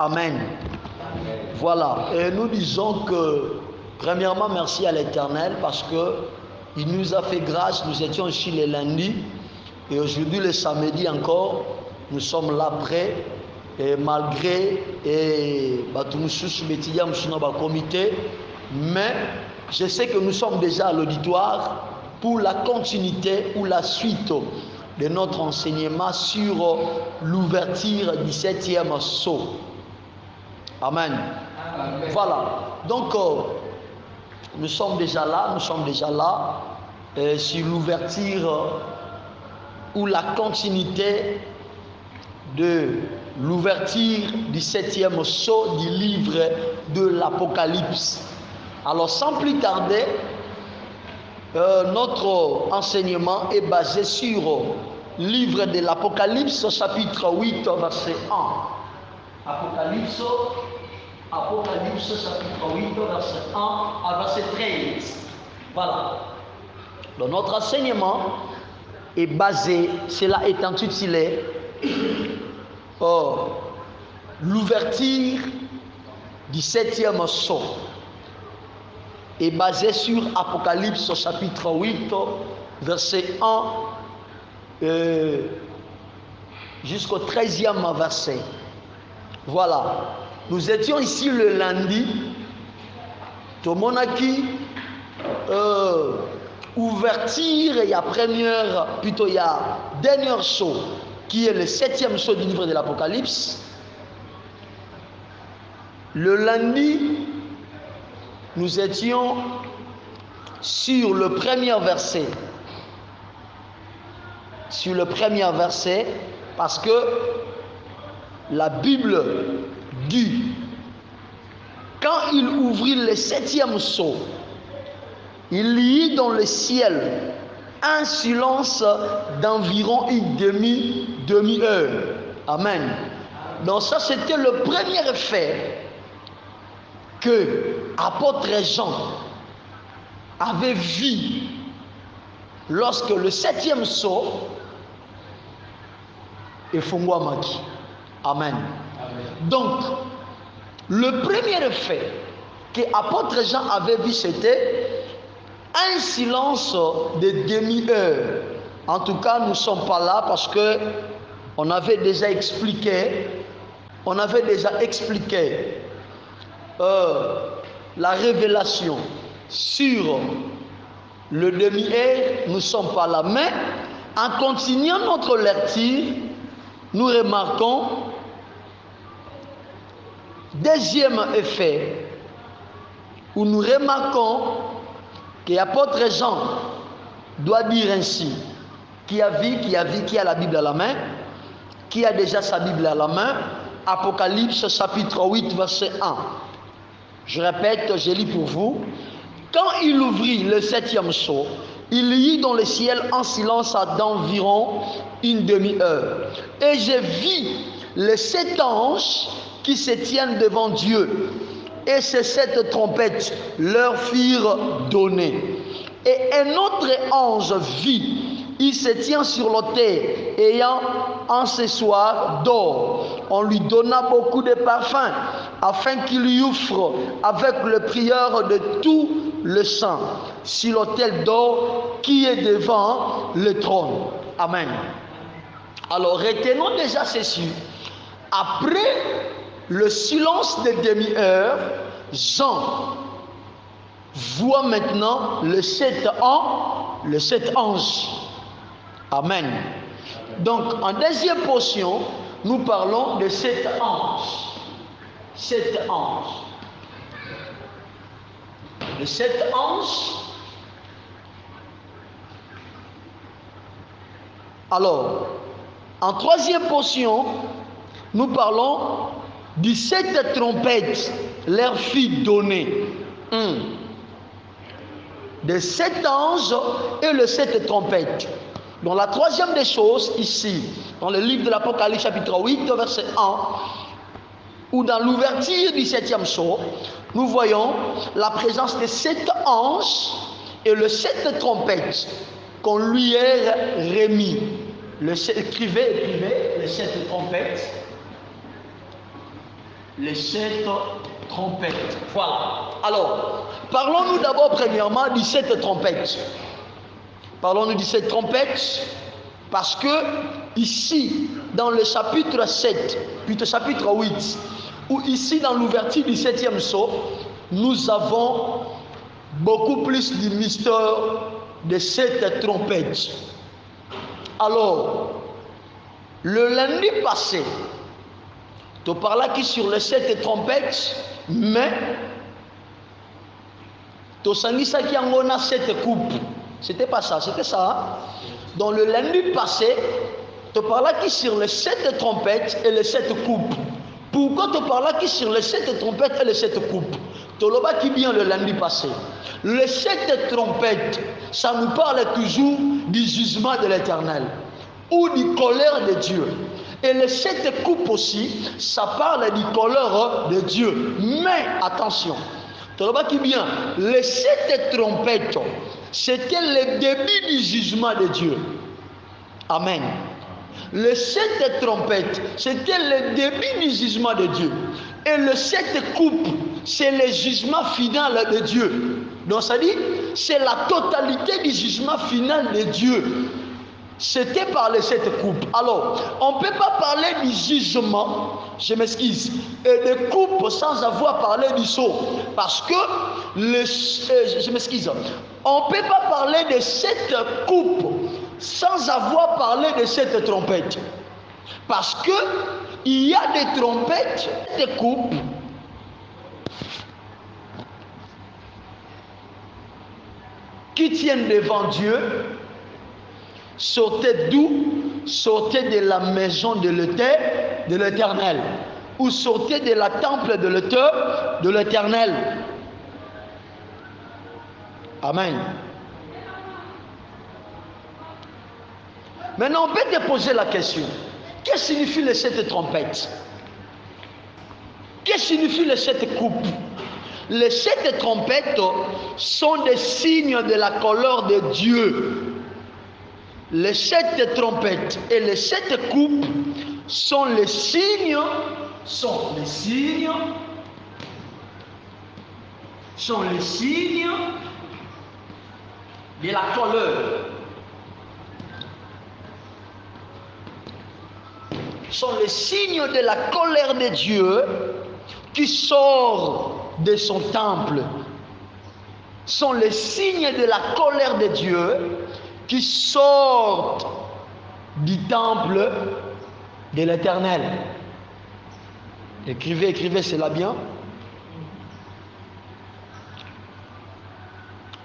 Amen. Voilà. Et nous disons que, premièrement, merci à l'Éternel parce qu'il nous a fait grâce. Nous étions ici les lundis et aujourd'hui, le samedi encore, nous sommes là prêts. Et malgré comité, mais je sais que nous sommes déjà à l'auditoire pour la continuité ou la suite de notre enseignement sur l'ouverture du 7e sceau. Amen. Amen. Voilà. Donc, nous sommes déjà là sur l'ouverture ou la continuité de l'ouverture du 7e sceau du livre de l'Apocalypse. Alors, sans plus tarder, notre enseignement est basé sur le livre de l'Apocalypse, chapitre 8, verset 1. Apocalypse chapitre 8, verset 1 à verset 13. Voilà. Donc, notre enseignement est basé, cela est intitulé l'ouverture du 7e sceau est basé sur Apocalypse chapitre 8, verset 1 jusqu'au 13e verset. Voilà. Nous étions ici le lundi. Tomonaki ouverture, il y a dernier sceau qui est le 7e sceau du livre de l'Apocalypse. Le lundi, nous étions sur le premier verset. Sur le premier verset, parce que la Bible dit, quand il ouvrit le 7e sceau, il y eut dans le ciel un silence d'environ une demi-heure. Amen. Donc ça, c'était le premier effet que l'apôtre Jean avait vu lorsque le 7e sceau est fongwamaki. Amen. Donc, le premier effet que l'apôtre Jean avait vu, c'était un silence de demi-heure. En tout cas, nous ne sommes pas là parce que on avait déjà expliqué la révélation sur le demi-heure. Nous ne sommes pas là. Mais en continuant notre lecture, nous remarquons deuxième effet où nous remarquons que l'apôtre Jean doit dire ainsi, qui a la Bible à la main, qui a déjà sa Bible à la main, Apocalypse chapitre 8 verset 1. Je répète, je lis pour vous. Quand il ouvrit le 7e sceau, il y eut dans le ciel un silence d'environ une demi-heure. Et j'ai vu les 7 anges qui se tiennent devant Dieu. Et ces 7 trompettes leur furent données. Et un autre ange vit, il se tient sur l'autel, ayant un cessoir d'or. On lui donna beaucoup de parfums, afin qu'il y offre avec le prieur de tout le sang, sur l'autel d'or qui est devant le trône. Amen. Alors retenons déjà ceci. Après le silence de demi-heure, Jean voit maintenant le 7 anges. Amen. Donc, en deuxième portion, nous parlons de 7 anges. 7 anges. Les 7 anges. Alors, en troisième portion, nous parlons du 7 trompettes, leur fut donné. Des 7 anges et le 7 trompettes. Dans la troisième des choses, ici, dans le livre de l'Apocalypse, chapitre 8, verset 1, ou dans l'ouverture du 7e sceau, nous voyons la présence des 7 anges et le 7 trompettes qu'on lui est remis. Écrivez les 7 trompettes. les 7 trompettes. Voilà. Alors, parlons-nous d'abord premièrement du 7 trompettes. Parlons-nous du 7 trompettes parce que ici, dans le chapitre 7, plutôt chapitre 8, ou ici dans l'ouverture du 7e psaume, nous avons beaucoup plus du mystère de 7 trompettes. Alors, le lundi passé, tu parlais qui sur les 7 trompettes, mais tu sens ça qui en a 7 coupes. C'était pas ça, c'était ça. Hein? Dans le lundi passé, tu parlais qui sur les 7 trompettes et les 7 coupes. Pourquoi tu parlais qui sur les 7 trompettes et les 7 coupes? Tu l'as qui bien le lundi passé. Les 7 trompettes, ça nous parle toujours du jugement de l'Éternel ou du colère de Dieu. Et les 7 coupes aussi, ça parle du colère de Dieu. Mais attention, tu l'as qui bien, les 7 trompettes, c'était le début du jugement de Dieu. Amen. Les 7 trompettes, c'était le début du jugement de Dieu. Et les 7 coupes, c'est le jugement final de Dieu. Donc ça dit, c'est la totalité du jugement final de Dieu. C'était par les 7 coupes. Alors, on ne peut pas parler du jugement, je m'excuse, et de coupes sans avoir parlé du sceau. Parce que, je m'excuse, on ne peut pas parler de 7 coupes sans avoir parlé de 7 trompettes. Parce que il y a des trompettes, des coupes qui tiennent devant Dieu. Sortez d'où? Sortez de la maison de l'Éternel. Ou sortez de la temple de l'Éternel. Amen. Maintenant, on peut te poser la question. Qu'est-ce que signifient les 7 trompettes? Qu'est-ce que signifient les 7 coupes? Les 7 trompettes sont des signes de la colère de Dieu. Les 7 trompettes et les 7 coupes sont les signes de la colère. Sont les signes de la colère de Dieu qui sort de son temple. Sont les signes de la colère de Dieu qui sortent du temple de l'Éternel. Écrivez cela bien.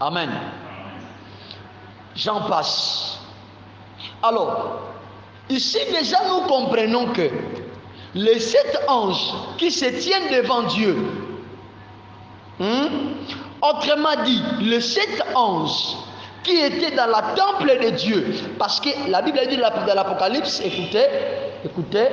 Amen. J'en passe. Alors, ici déjà nous comprenons que les 7 anges qui se tiennent devant Dieu, autrement dit, les 7 anges qui étaient dans la temple de Dieu, parce que la Bible dit dans l'Apocalypse, écoutez,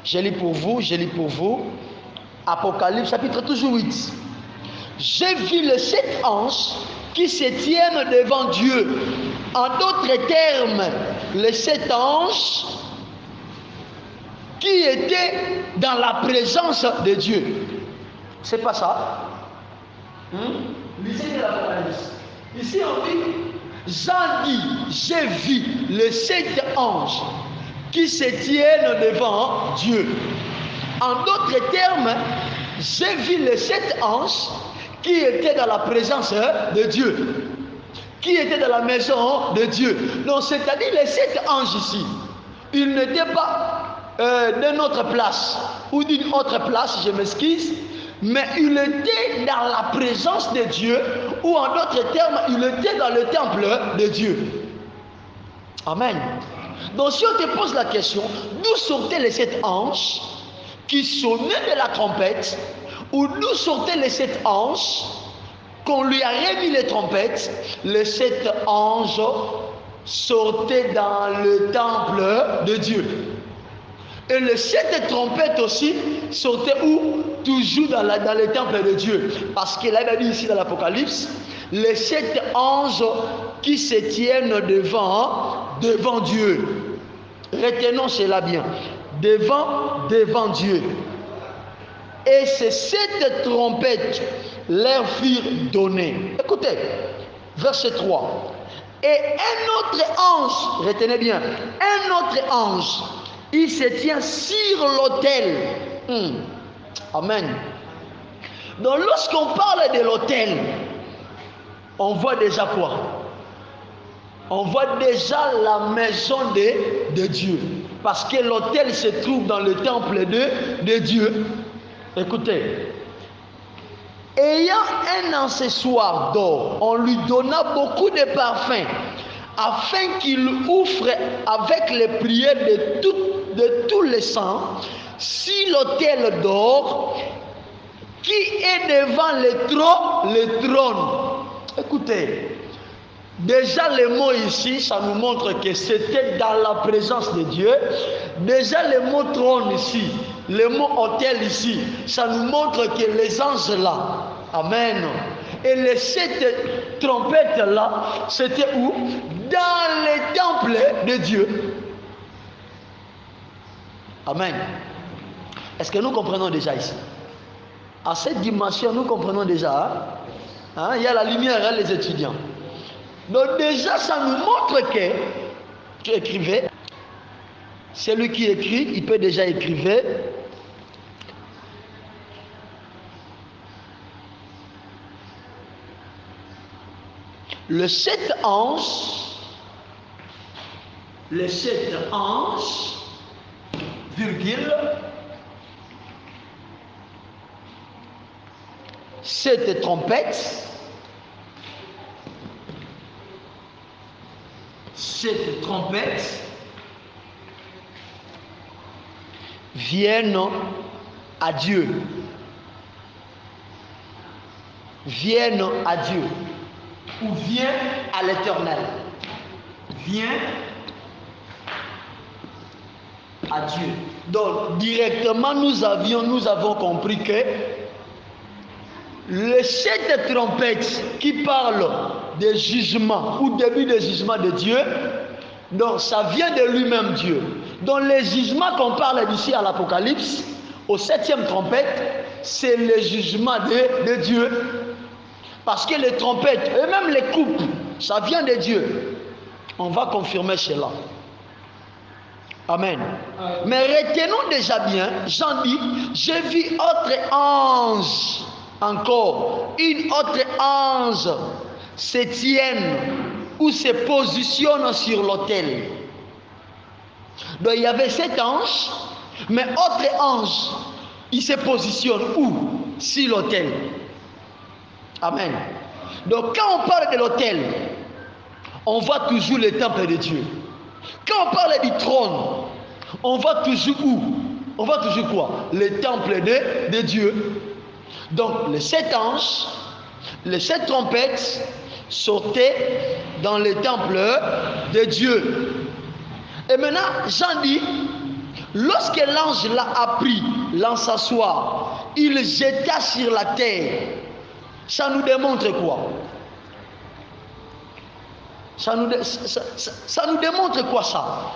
je lis pour vous, Apocalypse chapitre toujours 8. J'ai vu les 7 anges qui se tiennent devant Dieu. En d'autres termes, les 7 anges qui étaient dans la présence de Dieu. C'est pas ça? Lisez l'Apocalypse. Ici on dit, Jean dit, j'ai vu les 7 anges qui se tiennent devant Dieu. En d'autres termes, j'ai vu les 7 anges qui étaient dans la présence de Dieu, qui étaient dans la maison de Dieu. Donc c'est-à-dire les 7 anges ici, ils n'étaient pas d'une autre place ou d'une autre place, je m'excuse, mais il était dans la présence de Dieu, ou en d'autres termes, il était dans le temple de Dieu. Amen. Donc si on te pose la question, d'où sortaient les 7 anges qui sonnaient de la trompette, ou d'où sortaient les 7 anges qu'on lui a remis les trompettes? Les 7 anges sortaient dans le temple de Dieu. Et les 7 trompettes aussi sortaient où? Toujours dans le temple de Dieu. Parce qu'il a dit ici dans l'Apocalypse, les 7 anges qui se tiennent devant Dieu. Retenons cela bien. Devant Dieu. Et c'est cette trompette leur furent données. Écoutez, verset 3. Et un autre ange, retenez bien, un autre ange, il se tient sur l'autel. Amen. Donc lorsqu'on parle de l'autel, on voit déjà quoi? On voit déjà la maison de Dieu. Parce que l'autel se trouve dans le temple de Dieu. Écoutez. Ayant un accessoire d'or, on lui donna beaucoup de parfums, afin qu'il offre avec les prières de tous les saints, si l'autel d'or qui est devant le trône. Écoutez, déjà le mot ici, ça nous montre que c'était dans la présence de Dieu. Déjà le mot trône ici, le mot autel ici, ça nous montre que les anges là, amen. Et les 7 trompettes là, c'était où? Dans le temple de Dieu. Amen. Est-ce que nous comprenons déjà ici? À cette dimension, nous comprenons déjà. Hein? Il y a la lumière, hein, les étudiants. Donc déjà, ça nous montre que tu écrivais. Celui qui écrit, il peut déjà écrire. Les 7 anges, virgule, 7 trompettes, 7 trompettes viennent à Dieu. Viennent à Dieu. Ou viens à l'Éternel. Viens à Dieu. Donc, directement, nous avons compris que les 7 trompettes qui parlent des jugements ou début des jugements de Dieu, donc ça vient de lui-même Dieu. Donc les jugements qu'on parle d'ici à l'Apocalypse, au 7e trompette, c'est le jugement de Dieu. Parce que les trompettes et même les coupes, ça vient de Dieu. On va confirmer cela. Amen. Mais retenons déjà bien, Jean dit, j'ai vu autre ange, encore, une autre ange se tienne ou se positionne sur l'autel. Donc il y avait 7 anges, mais autre ange, il se positionne où? Sur l'autel. Amen. Donc quand on parle de l'autel, on voit toujours le temple de Dieu. Quand on parle du trône, on voit toujours où? On voit toujours quoi? Le temple de Dieu. Donc les 7 anges, les 7 trompettes sortaient dans le temple de Dieu. Et maintenant, Jean dit, lorsque l'ange l'a appris, l'en s'asseoir, il jeta sur la terre. Ça nous démontre quoi? Ça nous démontre quoi ça?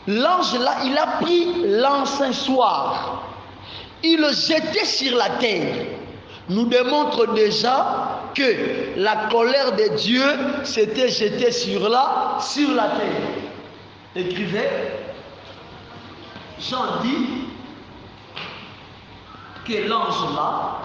L'ange là, il a pris l'encensoir, il le jetait sur la terre. Nous démontre déjà que la colère de Dieu s'était jetée sur la terre. Écrivez, Jean dit que l'ange là,